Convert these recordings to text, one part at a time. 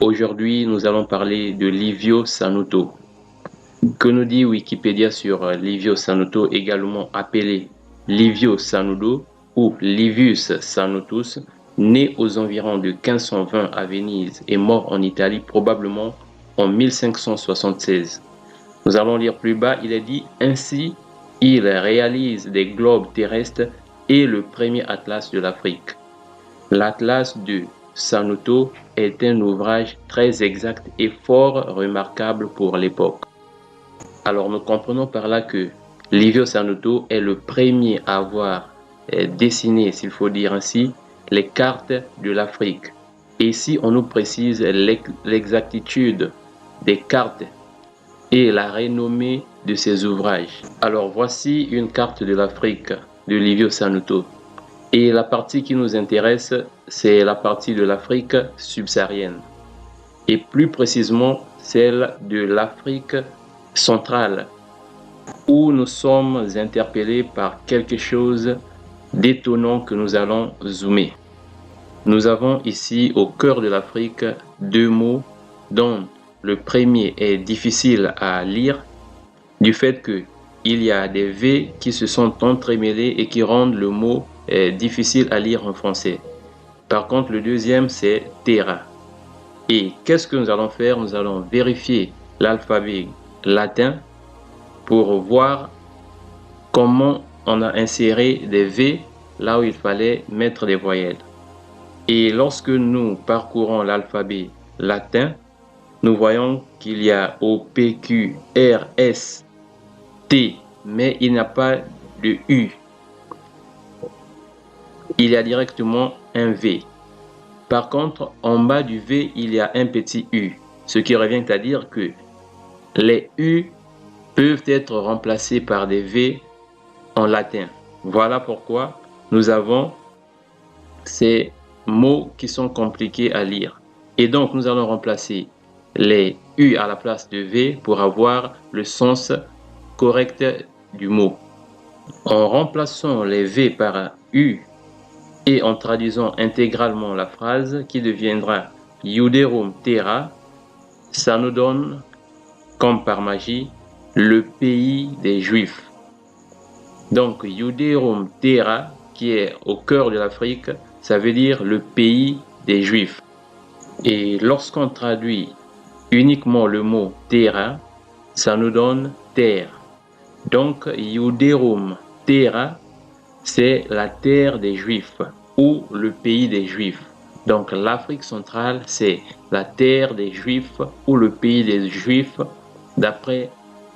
Aujourd'hui, nous allons parler de Livio Sanuto. Que nous dit Wikipédia sur Livio Sanuto, également appelé Livio Sanudo ou Livius Sanutus, né aux environs de 1520 à Venise et mort en Italie probablement en 1576. Nous allons lire plus bas, il est dit ainsi, il réalise des globes terrestres et le premier atlas de l'Afrique. L'Atlas de Sanuto est un ouvrage très exact et fort remarquable pour l'époque. Alors nous comprenons par là que Livio Sanuto est le premier à avoir dessiné, s'il faut dire ainsi, les cartes de l'Afrique. Et ici, on nous précise l'exactitude des cartes et la renommée de ses ouvrages. Alors voici une carte de l'Afrique de Livio Sanuto. Et la partie qui nous intéresse, c'est la partie de l'Afrique subsaharienne. Et plus précisément, celle de l'Afrique centrale, où nous sommes interpellés par quelque chose d'étonnant que nous allons zoomer. Nous avons ici, au cœur de l'Afrique, deux mots dont le premier est difficile à lire, du fait qu'il y a des V qui se sont entremêlés et qui rendent le mot difficile à lire en français. Par contre, le deuxième, c'est Terra. Et qu'est-ce que nous allons faire? Nous allons vérifier l'alphabet latin pour voir comment on a inséré des V là où il fallait mettre des voyelles. Et lorsque nous parcourons l'alphabet latin, nous voyons qu'il y a O, P, Q, R, S, T, mais il n'y a pas de U. Il y a directement un V. Par contre, en bas du V, il y a un petit U, ce qui revient à dire que les U peuvent être remplacés par des V en latin. Voilà pourquoi nous avons ces mots qui sont compliqués à lire. Et donc, nous allons remplacer les U à la place de V pour avoir le sens correct du mot. En remplaçant les V par U et en traduisant intégralement la phrase qui deviendra Iuderum Terra, ça nous donne, comme par magie, le pays des Juifs. Donc, Iuderum Terra, qui est au cœur de l'Afrique, ça veut dire le pays des Juifs. Et lorsqu'on traduit uniquement le mot Terra, ça nous donne terre. Donc, Iuderum Terra, c'est la terre des Juifs ou le pays des Juifs. Donc, l'Afrique centrale, c'est la terre des Juifs ou le pays des Juifs, d'après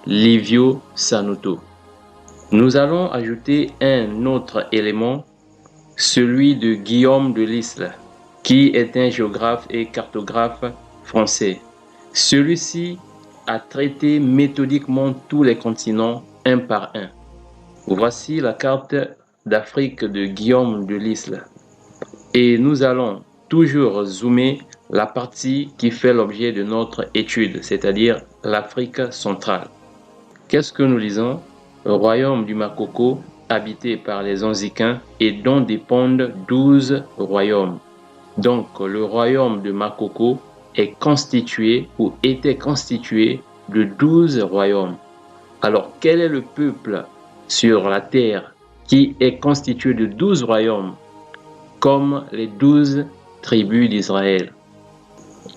Livio Sanuto. Nous allons ajouter un autre élément, celui de Guillaume de Lisle, qui est un géographe et cartographe français. Celui-ci a traité méthodiquement tous les continents un par un. Voici la carte d'Afrique de Guillaume de Lisle. Et nous allons toujours zoomer la partie qui fait l'objet de notre étude, c'est-à-dire l'Afrique centrale. Qu'est-ce que nous lisons? Le royaume du Makoko, habité par les Anzicains et dont dépendent 12 royaumes. Donc, le royaume de Makoko est constitué ou était constitué de 12 royaumes. Alors, quel est le peuple sur la terre qui est constitué de 12 royaumes, comme les 12 tribus d'Israël?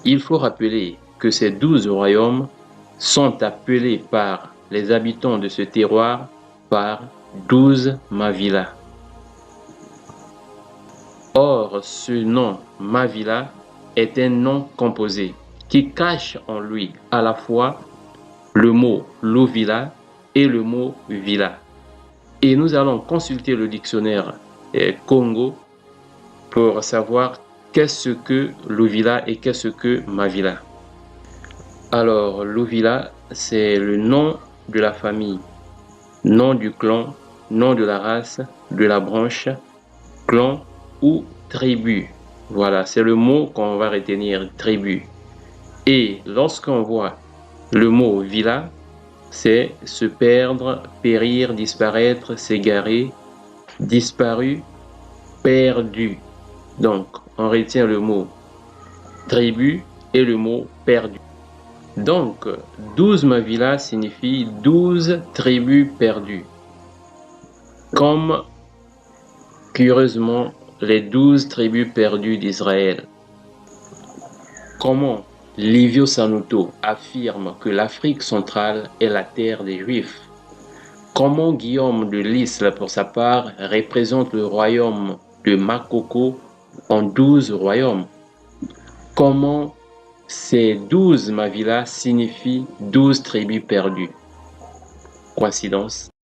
Il faut rappeler que ces 12 royaumes sont appelés par les habitants de ce terroir par 12 Mavila. Or, ce nom Mavila est un nom composé qui cache en lui à la fois le mot Lovila et le mot Vila. Et nous allons consulter le dictionnaire Congo pour savoir qu'est-ce que Lovila et qu'est-ce que Mavila. Alors, Lovila, c'est le nom de la famille, nom du clan, nom de la race, de la branche, clan ou tribu. Voilà, c'est le mot qu'on va retenir, tribu. Et lorsqu'on voit le mot villa, c'est se perdre, périr, disparaître, s'égarer, disparu, perdu. Donc, on retient le mot tribu et le mot perdu. Donc, 12 Mavila signifie 12 tribus perdues. Comme, curieusement, les 12 tribus perdues d'Israël. Comment Livio Sanuto affirme que l'Afrique centrale est la terre des Juifs. Comment Guillaume de Lisle, pour sa part, représente le royaume de Makoko en 12 royaumes. Comment ces 12 Mavilas signifient 12 tribus perdues. Coïncidence?